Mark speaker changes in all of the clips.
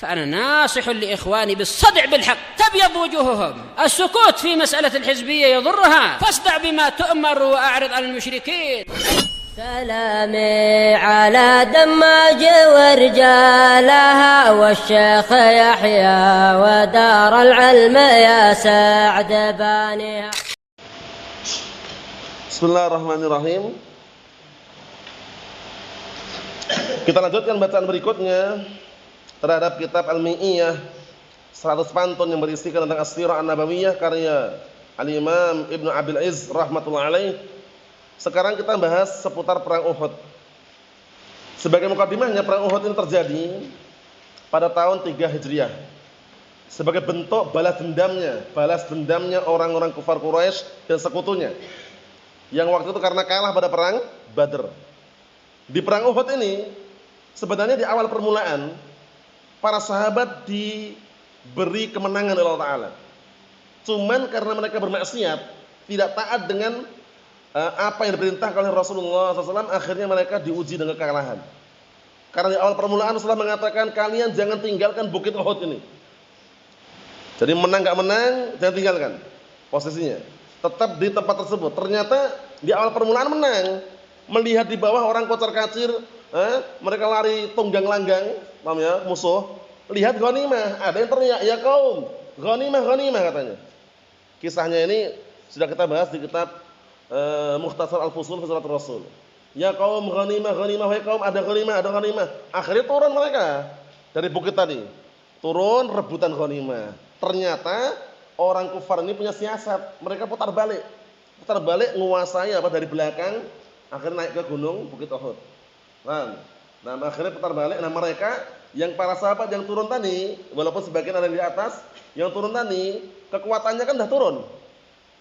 Speaker 1: فأنا ناصح لإخواني بالصدع بالحق تبيض وجوههم. السكوت في مسألة الحزبية يضرها، فاصدع بما تؤمر وأعرض عن المشركين.
Speaker 2: سلامي على دماج ورجالها والشيخ يحيى ودار العلم يا سعد بانيها.
Speaker 3: Bismillahirrahmanirrahim. Kita lanjutkan bacaan berikutnya terhadap kitab Al-Mi'iyah 100 pantun yang berisikan tentang As-Sirah An-Nabawiyah karya Al-Imam Ibnu Abil Izz rahmatullah alaih. Sekarang kita bahas seputar perang Uhud. Sebagai mukadimahnya, perang Uhud ini terjadi pada tahun 3 Hijriah. Sebagai bentuk balas dendamnya orang-orang kufar Quraisy dan sekutunya yang waktu itu karena kalah pada perang Badr. Di perang Uhud ini sebenarnya di awal permulaan para sahabat diberi kemenangan oleh Allah Ta'ala. Cuman karena mereka bermaksiat, tidak taat dengan apa yang diperintahkan oleh Rasulullah SAW, akhirnya mereka diuji dengan kekalahan. Karena di awal permulaan Rasulullah mengatakan, kalian jangan tinggalkan bukit Uhud ini. Jadi menang gak menang, jangan tinggalkan posisinya. Tetap di tempat tersebut. Ternyata di awal permulaan menang. Melihat di bawah orang kocar-kacir, mereka lari tunggang langgang, paham ya, musuh. Lihat ghanimah, ada yang teriak, ya kaum, ghanimah, ghanimah katanya. Kisahnya ini sudah kita bahas di kitab Mukhtasar Al-Fusul fi Siratul Rasul. Ya kaum, ghanimah, ghanimah, wahai kaum, ada ghanimah, ada ghanimah. Akhirnya turun mereka dari bukit tadi. Turun rebutan ghanimah. Ternyata orang kufar ini punya siasat, mereka putar balik menguasai dari belakang, akhirnya naik ke gunung Bukit Uhud. Nah, akhirnya putar balik. Nah, mereka yang para sahabat yang turun tadi, walaupun sebagian ada di atas, yang turun tadi kekuatannya kan sudah turun,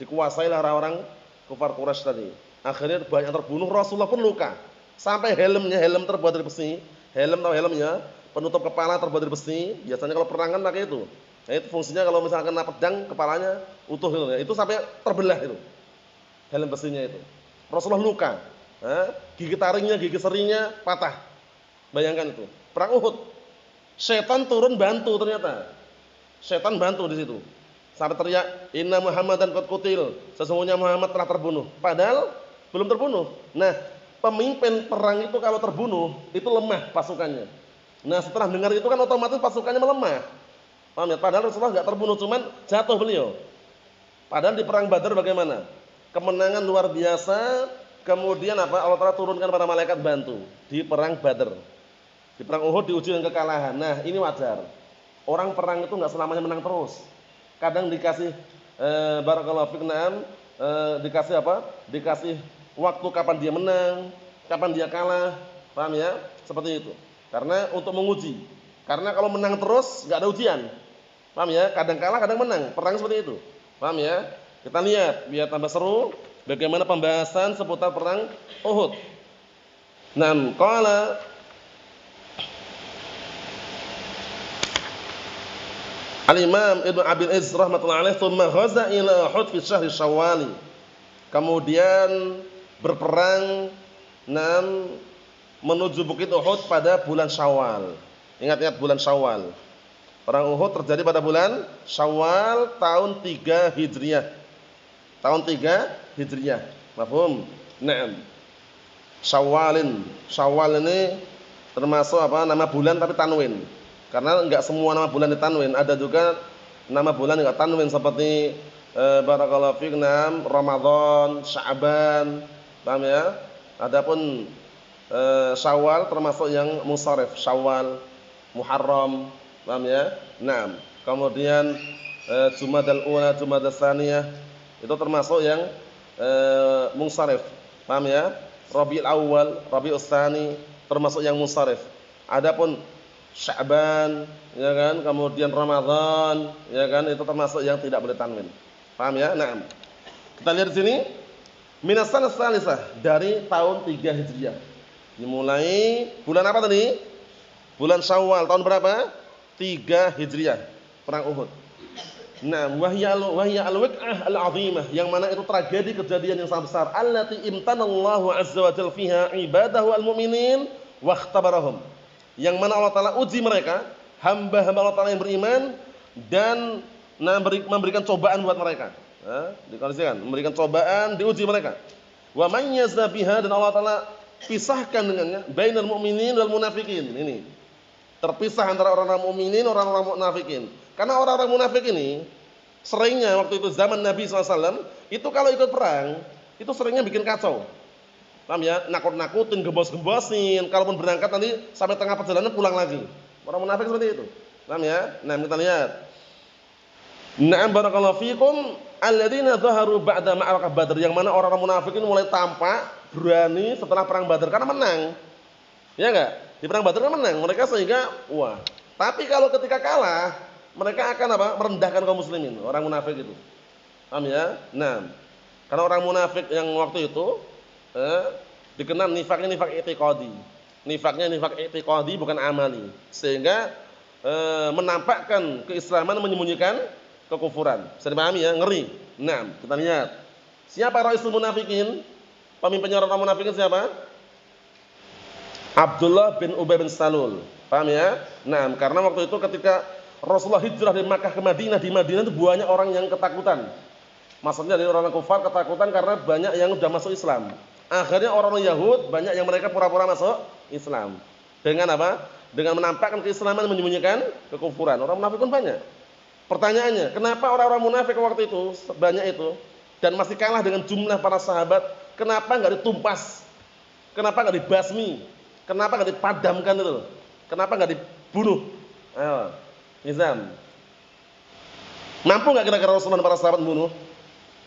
Speaker 3: dikuasai lah orang-orang kufar Quraisy tadi. Akhirnya banyak terbunuh, Rasulullah pun luka. Sampai helm terbuat dari besi, helmnya penutup kepala terbuat dari besi. Biasanya kalau perang kan pakai itu. Nah, itu fungsinya kalau misalkan kena pedang kepalanya utuh gitu ya. Itu sampai terbelah itu. Helm besinya itu. Rasulullah luka. Gigi taringnya, gigi serinya patah. Bayangkan itu. Perang Uhud. Setan turun bantu ternyata. Setan bantu di situ. Sampai teriak, "Inna Muhammadan qad qutil." Sesungguhnya Muhammad telah terbunuh. Padahal belum terbunuh. Nah, pemimpin perang itu kalau terbunuh, itu lemah pasukannya. Nah, setelah dengar itu kan otomatis pasukannya melemah. Paham ya? Padahal Rasulullah enggak terbunuh, cuman jatuh beliau. Padahal di perang Badar bagaimana? Kemenangan luar biasa. Kemudian apa? Allah Ta'ala turunkan para malaikat bantu di perang Badar. Di perang Uhud diuji dengan kekalahan. Nah, ini wajar. Orang perang itu enggak selamanya menang terus. Kadang dikasih barakallahu fiik, dikasih apa? Dikasih waktu kapan dia menang, kapan dia kalah. Paham ya? Seperti itu. Karena untuk menguji. Karena kalau menang terus enggak ada ujian. Paham ya? Kadang kalah, kadang menang. Perang seperti itu. Paham ya? Kita lihat biar tambah seru bagaimana pembahasan seputar perang Uhud. Nah, qala Al-Imam Ibnu Abil Izz rahmatullahi alaih, "Tsumma ghaza ila Uhud fi syahri Syawal." Kemudian berperang menuju Bukit Uhud pada bulan Syawal. Ingat-ingat bulan Syawal. Perang Uhud terjadi pada bulan Syawal tahun 3 Hijriah. Tahun 3 Hijriah. Mafhum? Naam. Syawal ini termasuk apa? Nama bulan tapi tanwin. Karena enggak semua nama bulan ditanwin, ada juga nama bulan enggak tanwin seperti barakallahu fiik, Ramadan, Sya'ban. Paham ya? Adapun Syawal termasuk yang munsharif, Syawal, Muharram. Paham ya? Naam. Kemudian Jumadal Ula, Jumadal Tsaniyah itu termasuk yang munsharif. Paham ya? Rabiul Awal, Rabiul Tsani termasuk yang munsharif. Adapun Sya'ban, ya kan, kemudian Ramadan, ya kan, itu termasuk yang tidak boleh tanwin. Paham ya? Naam. Kita lihat di sini minas sanah salisah, dari tahun 3 Hijriah. Dimulai bulan apa tadi? Bulan Syawal tahun berapa? 3 Hijriah, perang Uhud. Nah, wahya al-wiq'ah al-'azimah, yang mana itu tragedi kejadian yang sangat besar. Allati imtanallahu 'azza wa jalla fiha ibadahu al-mu'minin wa ikhtabarahum. Yang mana Allah Ta'ala uji mereka, hamba-hamba Allah Ta'ala yang beriman dan memberikan cobaan buat mereka. Dikondisikan, memberikan cobaan, diuji mereka. Wa man yazna biha, dan Allah Ta'ala pisahkan dengannya bainal mu'minin wal munafikin. Ini terpisah antara orang-orang mukminin, orang-orang munafikin. Karena orang-orang munafik ini seringnya waktu itu zaman Nabi SAW itu kalau ikut perang itu seringnya bikin kacau. Paham ya? Nakut-nakutin, gembos-gembosin. Kalaupun berangkat nanti sampai tengah perjalanan pulang lagi. Orang munafik seperti itu. Paham ya? Nah, kita lihat. Na'am barakallahu fikum alladzina zaharu ba'da ma'rakah Badr, yang mana orang-orang munafik ini mulai tampak berani setelah perang Badar karena menang. Ya enggak? Di perang Badar kan menang mereka, sehingga wah. Tapi kalau ketika kalah, mereka akan apa? Merendahkan kaum muslimin, orang munafik itu. Paham ya? Nah, karena orang munafik yang waktu itu dikenal nifaknya nifak i'tiqadi. Nifaknya nifak i'tiqadi bukan amali. Sehingga menampakkan keislaman, menyembunyikan kekufuran. Bisa dipahami ya? Ngeri. Nah, kita lihat. Siapa raisul munafikin? Pemimpinnya orang munafikin siapa? Abdullah bin Ubay bin Salul. Paham ya? Nah, karena waktu itu ketika Rasulullah hijrah dari Makkah ke Madinah, di Madinah itu banyak orang yang ketakutan. Maksudnya dari orang kufar ketakutan karena banyak yang sudah masuk Islam. Akhirnya orang Yahud banyak yang mereka pura-pura masuk Islam. Dengan apa? Dengan menampakkan keislaman, menyembunyikan kekufuran. Orang munafik pun banyak. Pertanyaannya, kenapa orang-orang munafik waktu itu banyak itu dan masih kalah dengan jumlah para sahabat? Kenapa enggak ditumpas? Kenapa enggak dibasmi? Kenapa enggak dipadamkan itu? Kenapa enggak dibunuh? Ayo, Nizam. Mampu enggak kira-kira Rasulullah dan para sahabat membunuh?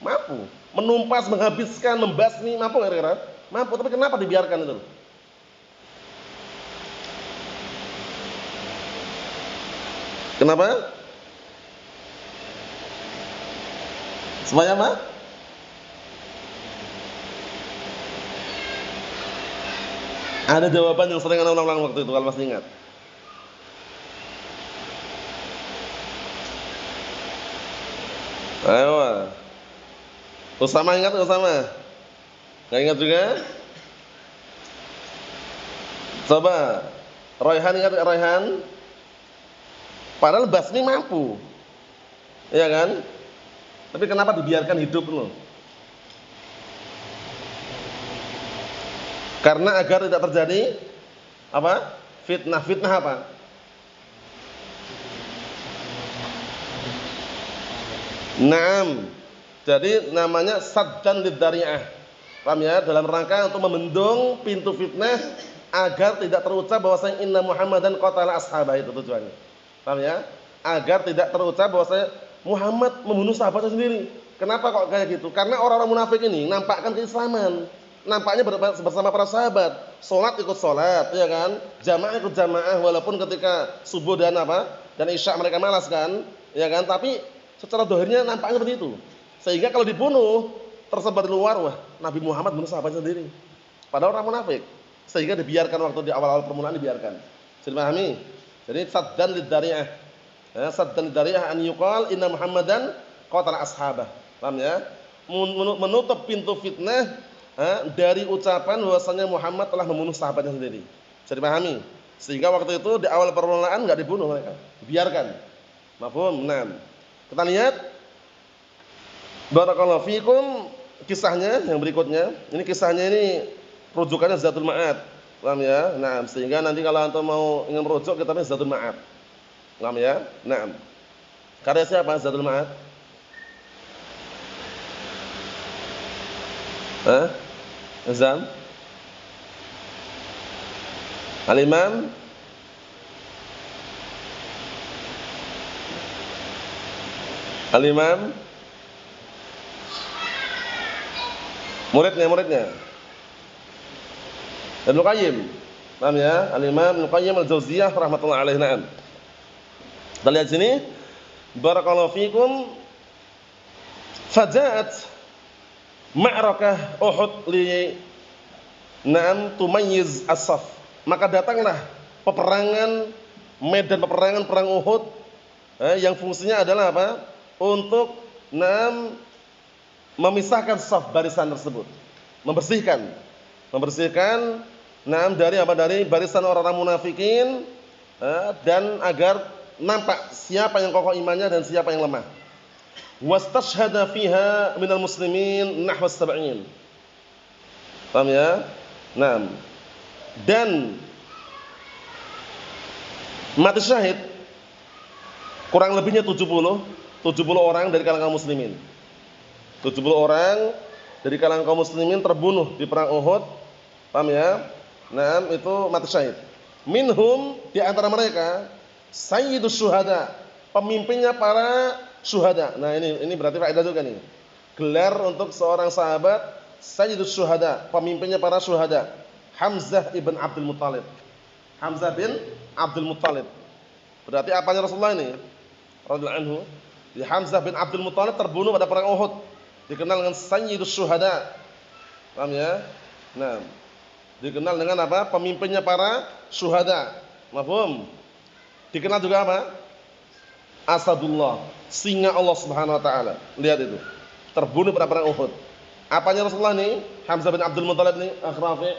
Speaker 3: Mampu. Menumpas, menghabiskan, membasmi, mampu enggak kira-kira? Mampu, tapi kenapa dibiarkan itu? Kenapa? Semuanya apa? Ada jawaban yang sering anak ulang waktu itu kalau masih ingat. Ayo. Usama ingat enggak Usama? Enggak ingat juga? Coba. Royhan ingat enggak Royhan? Padahal basmi mampu. Iya kan? Tapi kenapa dibiarkan hidup loh? Karena agar tidak terjadi apa? Fitnah. Fitnah apa? Naam. Jadi namanya saddan lidzari'ah. Paham ya? Dalam rangka untuk membendung pintu fitnah agar tidak terucap bahwasanya inna Muhammadan qatala ashabah, itu tujuannya. Paham ya? Agar tidak terucap bahwasanya Muhammad membunuh sahabatnya sendiri. Kenapa kok kayak gitu? Karena orang-orang munafik ini nampakkan keislaman. Nampaknya bersama para sahabat, sholat ikut sholat, ya kan? Jamaah ikut jamaah, walaupun ketika subuh dan apa? Dan isya mereka malas kan? Ya kan? Tapi secara dohirnya nampaknya seperti itu. Sehingga kalau dibunuh, tersebar di luar, wah, Nabi Muhammad bunuh sahabatnya sendiri. Padahal orang munafik. Sehingga dibiarkan waktu di awal-awal permulaan dibiarkan. Bisa dipahami? Jadi saddan lidzari'ah. Ya, saddan lidzari'ah an yuqal inna Muhammadan qatala ashabah. Paham ya? Menutup pintu fitnah dari ucapan bahwasanya Muhammad telah membunuh sahabatnya sendiri. Bisa dipahami? Sehingga waktu itu di awal permulaan enggak dibunuh mereka, dibiarkan. Mafhum? Nah, kita lihat barakallahu fikum kisahnya yang berikutnya. Ini kisahnya ini rujukannya Zadul Ma'ad. Paham ya? Nah, sehingga nanti kalau antum mau ingin merujuk kitabnya Zadul Ma'ad. Paham ya? Nah. Karya siapa Zadul Ma'ad? Azam Al-Imam Al-Imam muridnya Ibnu Qayyim. Paham ya? Al-Imam Ibnu Qayyim Al-Jauziyah rahmatullahi alaihi. Na'am. Kita lihat sini. Barakallahu fikum. Faja'at ma'rakah Uhud li na'am tumayyiz as-saf. Maka datanglah peperangan, medan peperangan perang Uhud yang fungsinya adalah apa? Untuk memisahkan saf barisan tersebut. Membersihkan dari apa? Dari barisan orang-orang munafikin dan agar nampak siapa yang kokoh imannya dan siapa yang lemah. Wastashhada fiha minal muslimin nahwa 70. Paham ya? Naam. Dan mati syahid kurang lebihnya 70 orang dari kalangan kaum muslimin. 70 orang dari kalangan kaum muslimin terbunuh di perang Uhud. Paham ya? Naam, itu mati syahid. Minhum, di antara mereka sayyidus syuhada, pemimpinnya para syuhada. Nah, ini berarti faedah juga nih. Gelar untuk seorang sahabat sayyidus syuhada, pemimpinnya para syuhada. Hamzah ibn Abdul Muttalib. Hamzah bin Abdul Muttalib. Berarti apanya Rasulullah ini? Radhiyallahu anhu. Di Hamzah bin Abdul Muttalib terbunuh pada perang Uhud. Dikenal dengan sayyidus syuhada. Paham ya? Nah, dikenal dengan apa? Pemimpinnya para syuhada. Mafhum? Dikenal juga apa? Asadullah, singa Allah Subhanahu wa taala. Lihat itu. Terbunuh pada perang Uhud. Apanya Rasulullah nih? Hamzah bin Abdul Muttalib nih, Rafi'.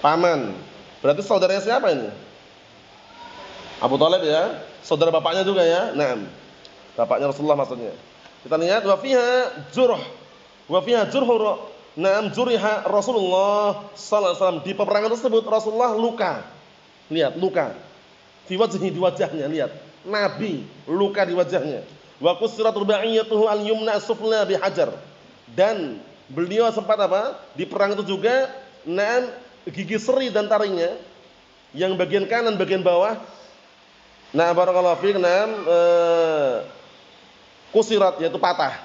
Speaker 3: Paman. Berarti saudaranya siapa ini? Abu Thalib ya. Saudara bapaknya juga ya. Naam. Bapaknya Rasulullah maksudnya. Kita lihat wa fiha jurh. Wa fiha jurh. Naam, juriha Rasulullah sallallahu alaihi wasallam. Di peperangan tersebut Rasulullah luka. Lihat, luka. Fi wajhihi, di wajahnya, lihat. Nabi luka di wajahnya. Wa qusirat rubaiyatuhu al-yumna as-sufla bihajar. Dan beliau sempat apa? Di perang itu juga naam, gigi seri dan taringnya yang bagian kanan bagian bawah. Nah, barakallahu fiik, naam, kusirat, yaitu patah.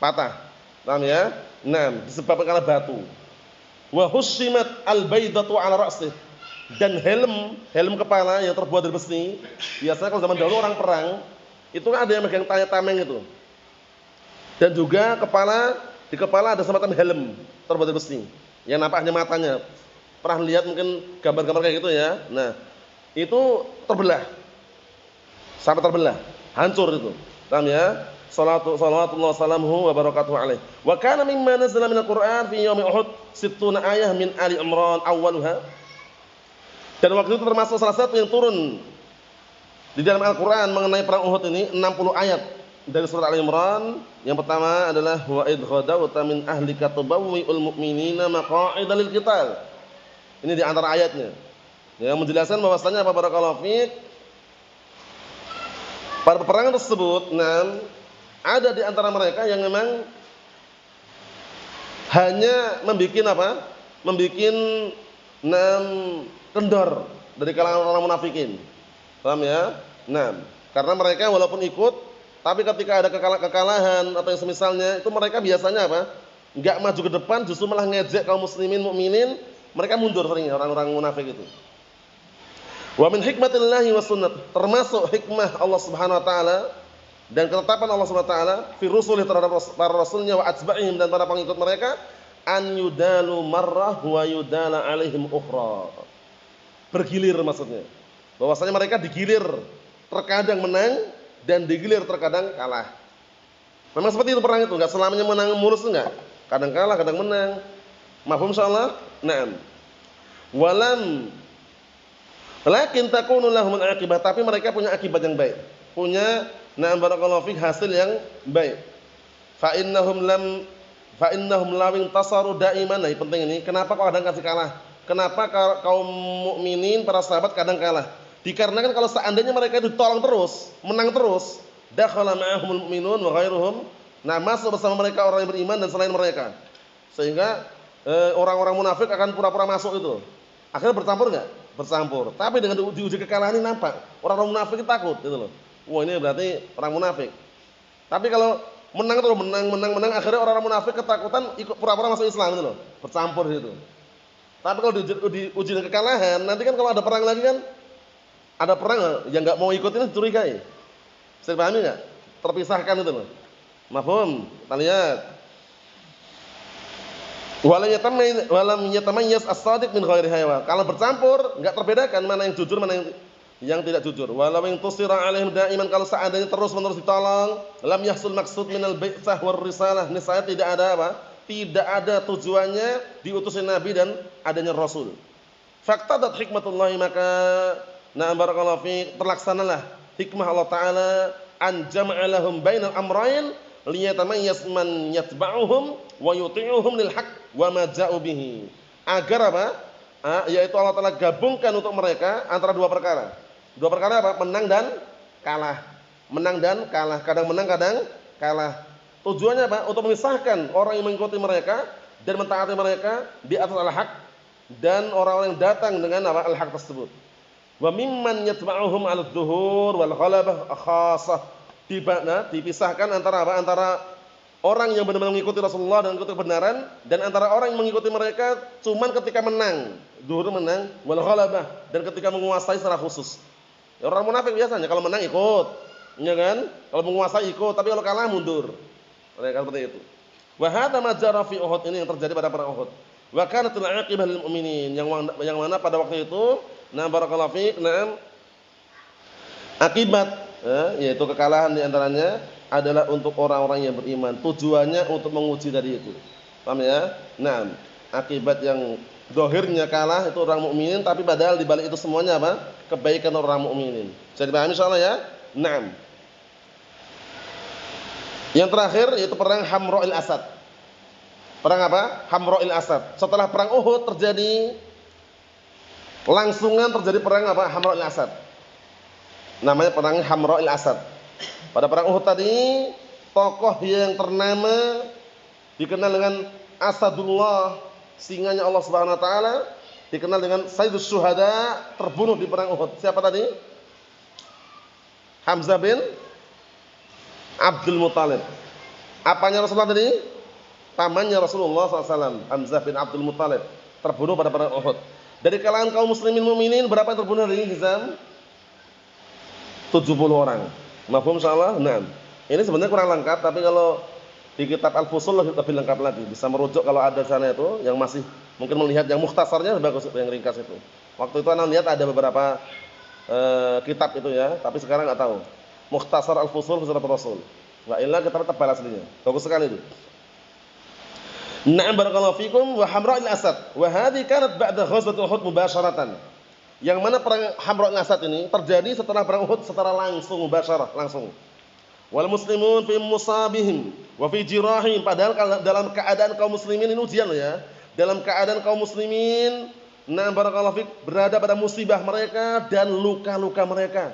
Speaker 3: Patah. Paham ya? Naam, disebabkan karena batu. Wa husyimat al-baydatu ala ra'sih. Dan helm kepala yang terbuat dari besi. Biasanya kalau zaman dahulu orang perang itu kan ada yang megang tameng itu. Dan juga di kepala ada semacam helm terbuat dari besi. Yang nampak hanya matanya. Pernah lihat mungkin gambar-gambar kayak gitu ya. Nah, itu terbelah. Sampai terbelah, hancur itu. Paham ya? Salawatullah salamuhu wa barakatuhu alaih. Wa kana mimma nazala minal Qur'an fi yaumi Uhud 60 ayah min Ali Imran awwaluha. Dan waktu itu termasuk salah satu yang turun di dalam Al-Qur'an mengenai perang Uhud ini 60 ayat dari surat Ali Imran. Yang pertama adalah wa idh ghadawta min ahlika tubawwi'ul mu'minina maqa'ida lil qital. Ini di antara ayatnya. Yang menjelaskan bahwasanya apa barakallahu fiik, pada peperangan tersebut, ada di antara mereka yang memang hanya membuat kendor dari kalangan orang munafikin. Paham ya? Karena mereka walaupun ikut, tapi ketika ada kekalahan atau yang semisalnya, itu mereka biasanya apa? Enggak maju ke depan, justru malah ngejek kaum muslimin, mukminin, mereka mundur seringnya orang-orang munafik itu. Wa min hikmatillahi was sunnah, termasuk hikmah Allah Subhanahu wa taala dan ketetapan Allah Subhanahu wa taala fi rusulih terhadap para rasulnya wa atba'ihim dan para pengikut mereka, an yudalu marrah wa yudala alaihim ukhra. Bergilir maksudnya. Bahwasanya mereka digilir, terkadang menang dan digilir terkadang kalah. Memang seperti itu perang itu, enggak selamanya menang mulus enggak. Kadang kalah, kadang menang. Mafhum insyaallah? Naam. Lakin takunu lahum al-aqibah, tapi mereka punya akibat yang baik. Punya barakallahu fik hasil yang baik. Fa innahum lawing tasaru daiman. Nah, penting ini. Kenapa kok kadang kasih kalah? Kenapa kaum mukminin para sahabat kadang kalah? Dikarenakan kalau seandainya mereka itu tolong terus, menang terus, dakhala ma'ahumul mu'minun wa ghairuhum. Masuk bersama mereka orang yang beriman dan selain mereka. Sehingga orang-orang munafik akan pura-pura masuk itu. Akhirnya bercampur enggak? Bercampur. Tapi dengan diuji kekalahan ini nampak orang-orang munafik takut gitu loh. Wah, ini berarti orang munafik. Tapi kalau menang terus menang akhirnya orang-orang munafik ketakutan ikut pura-pura masuk Islam gitu loh. Bercampur gitu. Tapi kalau diuji kekalahan, nanti kan kalau ada perang lagi kan ada perang yang enggak mau ikut ini curigai. Bisa dipahami enggak? Terpisahkan itu loh. Mafhum? Kita lihat. Walam yatamayyaz as-shadiq min ghairi haywa. Kalau bercampur enggak terbedakan mana yang jujur mana yang tidak jujur. Walau yang tusira alaihim daiman, kalau seandainya terus-menerus ditolong, lam yahsul maksud minal bi'tsah war risalah. Niscaya tidak ada apa? Tidak ada tujuannya diutusnya nabi dan adanya rasul. Faqtadat hikmatullahi, maka na'am barakallahu fi, terlaksanalah hikmah Allah taala an jama'a lahum bainal amrayn liyatamayyaz man yatba'uhum wa yuti'uhum lil haqq wa ma ja'u bihi. Agar apa? Yaitu Allah taala gabungkan untuk mereka antara dua perkara. Dua perkara apa? Menang dan kalah. Menang dan kalah. Kadang menang, kadang kalah. Tujuannya apa? Untuk memisahkan orang yang mengikuti mereka dan mentaati mereka di atas al-haq dan orang-orang yang datang dengan apa? Al-haq tersebut. Wa mimman yatba'uhum 'ala adh-dhuhur wal ghalabah khassah. Dipisahkan antara apa? Antara orang yang benar-benar mengikuti Rasulullah dan mengikuti kebenaran, dan antara orang yang mengikuti mereka cuman ketika menang, dhuhur menang, wal ghalabah, dan ketika menguasai secara khusus. Ya, orang munafik biasanya kalau menang ikut, ya kan? Kalau menguasai ikut, tapi kalau kalah mundur. Mereka seperti itu. Wa hadza ma jara fi Uhud, ini yang terjadi pada perang Uhud. Wa kanatul 'aqibah lil mu'minin, yang mana pada waktu itu, nah barakallahu fiik, nah akibat yaitu kekalahan di antaranya adalah untuk orang-orang yang beriman. Tujuannya untuk menguji tadi itu. Paham ya? Nah, akibat yang zahirnya kalah itu orang mukminin, tapi padahal di balik itu semuanya apa? Kebaikan orang mukminin. Bisa dipahami insyaallah ya? Naam. Yang terakhir yaitu perang Hamra'il Asad. Perang apa? Hamra'il Asad. Setelah perang Uhud terjadi langsungan terjadi perang apa? Hamra'il Asad. Namanya perang Hamra'il Asad. Pada perang Uhud tadi, tokoh yang ternama dikenal dengan Asadullah, singanya Allah Subhanahu wa taala, dikenal dengan Sayyidus Syuhada, terbunuh di perang Uhud. Siapa tadi? Hamzah bin Abdul Muthalib. Apanya Rasulullah tadi? Pamannya Rasulullah SAW, Hamzah bin Abdul Muthalib, terbunuh pada perang Uhud. Dari kalangan kaum muslimin mukminin berapa yang terbunuh hari ini, Hizam? 70 orang. Mafhum insyaallah? Nah, ini sebenarnya kurang lengkap, tapi kalau di kitab Al-Fusul lebih lengkap lagi. Bisa merujuk kalau ada sana itu yang masih mungkin melihat yang mukhtasarnya bagus, yang ringkas itu. Waktu itu ana lihat ada beberapa kitab itu ya, tapi sekarang enggak tahu. Mukhtasar Al-Fusul fi Siratul Rasul. Wa illa kitab tebal aslinya. Bagus sekali itu. Na'am barakallahu fikum. Wa Hamra'il Asad. Wa hadhi kanat ba'da ghazwat Uhud mubasharatan. Yang mana perang Hamra'il Asad ini terjadi setelah perang Uhud secara langsung, mubasyarah, langsung. Wal muslimun fi musabihim wa fi jirahim, padahal dalam keadaan kaum muslimin ini ujian loh ya. Dalam keadaan kaum muslimin, nah barakallahu fik, berada pada musibah mereka dan luka-luka mereka.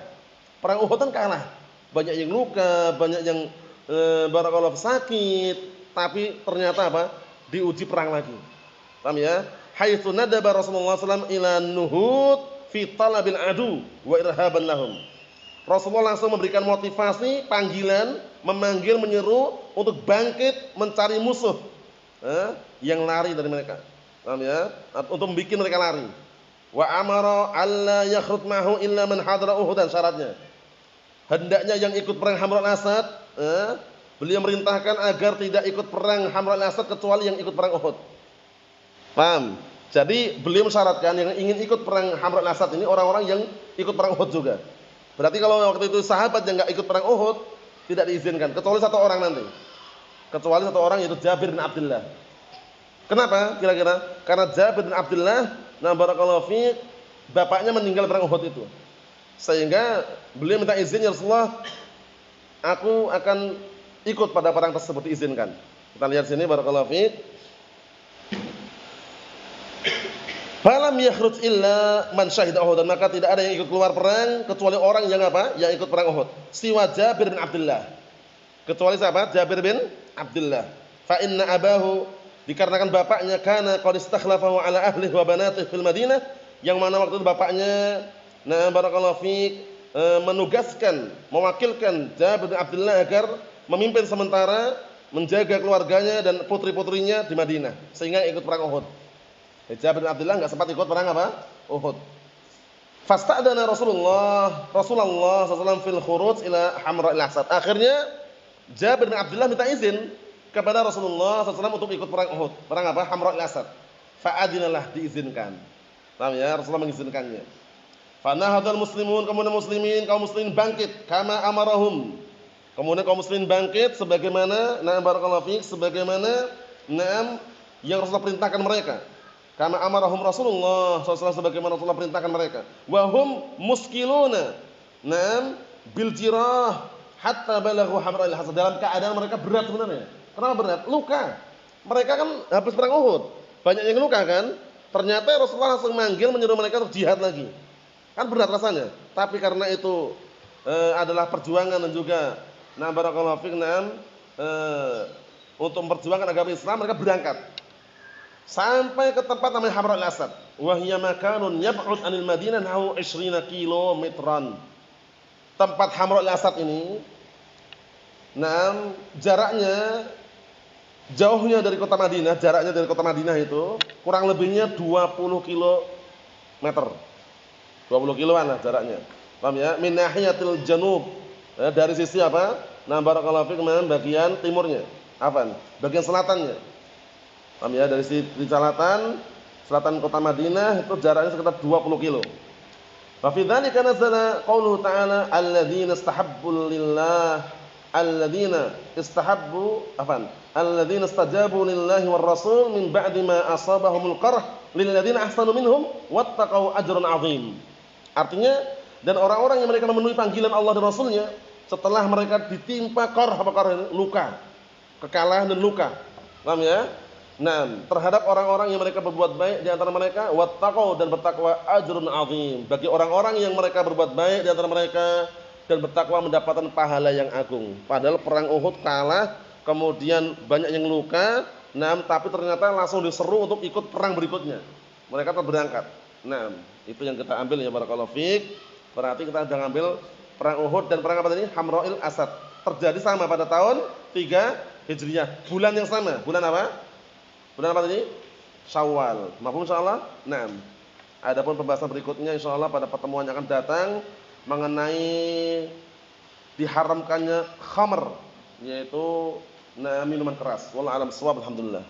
Speaker 3: Perang Uhud kan kalah. Banyak yang luka, banyak yang barakallahu sakit, tapi ternyata apa? Diuji perang lagi. Paham ya? Haitsu nadaba Rasulullah sallallahu alaihi wasallam ila nuhud fi talabil adu wa irhaban lahum. Rasulullah langsung memberikan motivasi, panggilan, memanggil, menyeru untuk bangkit mencari musuh yang lari dari mereka. Paham ya? Untuk membuat mereka lari. Wa amara alla yakhrut ma'hu illa man hadara Uhudan, syaratnya. Hendaknya yang ikut perang Hamra'il Asad, beliau merintahkan agar tidak ikut perang Hamra'il Asad kecuali yang ikut perang Uhud. Paham? Jadi beliau mensyaratkan yang ingin ikut perang Hamra'il Asad ini orang-orang yang ikut perang Uhud juga. Berarti kalau waktu itu sahabat yang enggak ikut perang Uhud tidak diizinkan, kecuali satu orang nanti. Kecuali satu orang, yaitu Jabir bin Abdullah. Kenapa kira-kira? Karena Jabir bin Abdullah, nah barakallahu fiik, bapaknya meninggal perang Uhud itu. Sehingga beliau minta izin, ya Rasulullah, aku akan ikut pada perang tersebut, diizinkan. Kita lihat sini barakallahu fiik. Falam yakhruj illa man syahida Uhud, dan maka tidak ada yang ikut keluar perang kecuali orang yang apa? Yang ikut perang Uhud. Siwa Jabir bin Abdullah. Kecuali siapa? Jabir bin Abdullah. Fa inna abahu, dikarenakan bapaknya kana qad istakhlafahu ala ahlihi wa banatihi fil Madinah, yang mana waktu itu bapaknya, nah barakallahu fiik, menugaskan, mewakilkan Jabir bin Abdullah agar memimpin sementara, menjaga keluarganya dan putri-putrinya di Madinah, sehingga ikut perang Uhud. Jabir bin Abdullah enggak sempat ikut perang apa? Uhud. Fasta'dana Rasulullah SAW fil khuruj ila Hamra'il Asad. Akhirnya Jabir bin Abdullah minta izin kepada Rasulullah SAW untuk ikut perang Uhud. Perang apa? Hamra'il Asad. Fa'adinalah, diizinkan. Paham ya? Rasulullah mengizinkannya. Fanahadul muslimun, kemudian kaum muslimin bangkit kama amarahum. Kemudian kaum muslimin bangkit sebagaimana, na'am barakallahu fiik, sebagaimana na'am yang Rasulullah perintahkan mereka. Kama amarahum Rasulullah SAW sebagaimana Rasulullah perintahkan mereka. Wa hum muskiluna. Naam bil jirah hatta balaghu hamra'il hasad. Dalam keadaan mereka berat sebenarnya. Kenapa berat? Luka. Mereka kan habis perang Uhud. Banyak yang luka kan? Ternyata Rasulullah langsung manggil menyuruh mereka untuk jihad lagi. Kan berat rasanya. Tapi karena itu adalah perjuangan dan juga barakallahu fiik untuk memperjuangkan agama Islam, mereka berangkat sampai ke tempat namanya Hamra'il Asad. Wa hiya makanun yab'ud 'anil Madinah nahu 20 kilometeran. Tempat Hamra'il Asad ini jaraknya jauhnya dari kota Madinah, jaraknya dari kota Madinah itu kurang lebihnya 20 kilometer. 20 kiloan lah jaraknya. Paham ya? Min nahiyatil janub. Dari sisi apa? Barakallahu fiik bagian timurnya. Afan, bagian selatannya. Paham ya? Dari sisi selatan kota Madinah itu jaraknya sekitar 20 kilo. Wa fi dzalika nazala qauluhu ta'ala alladzina istahabbu lillah alladzina istajabu lillahi war rasul min ba'di ma asabahumul qarh lil ladzina ahsanu minhum wattaqau ajrun 'adzim. Artinya, dan orang-orang yang mereka memenuhi panggilan Allah dan Rasulnya setelah mereka ditimpa luka, kekalahan dan luka. Paham ya? Terhadap orang-orang yang mereka berbuat baik di antara mereka, wattaqau dan bertakwa ajrun 'adzim. Bagi orang-orang yang mereka berbuat baik di antara mereka dan bertakwa mendapatkan pahala yang agung. Padahal perang Uhud kalah, kemudian banyak yang luka, tapi ternyata langsung diseru untuk ikut perang berikutnya. Mereka tetap berangkat. Itu yang kita ambil ya barakallahu fiik. Berarti kita sudah ambil perang Uhud dan perang apa tadi? Hamra'il Asad. Terjadi sama pada tahun 3 Hijriah. Bulan yang sama. Bulan apa? Bulan apa tadi? Syawal. Mafhum insyaallah? Adapun pembahasan berikutnya insyaallah pada pertemuan yang akan datang mengenai diharamkannya khamr, yaitu minuman keras. Wallahu a'lam bishawab. Alhamdulillah.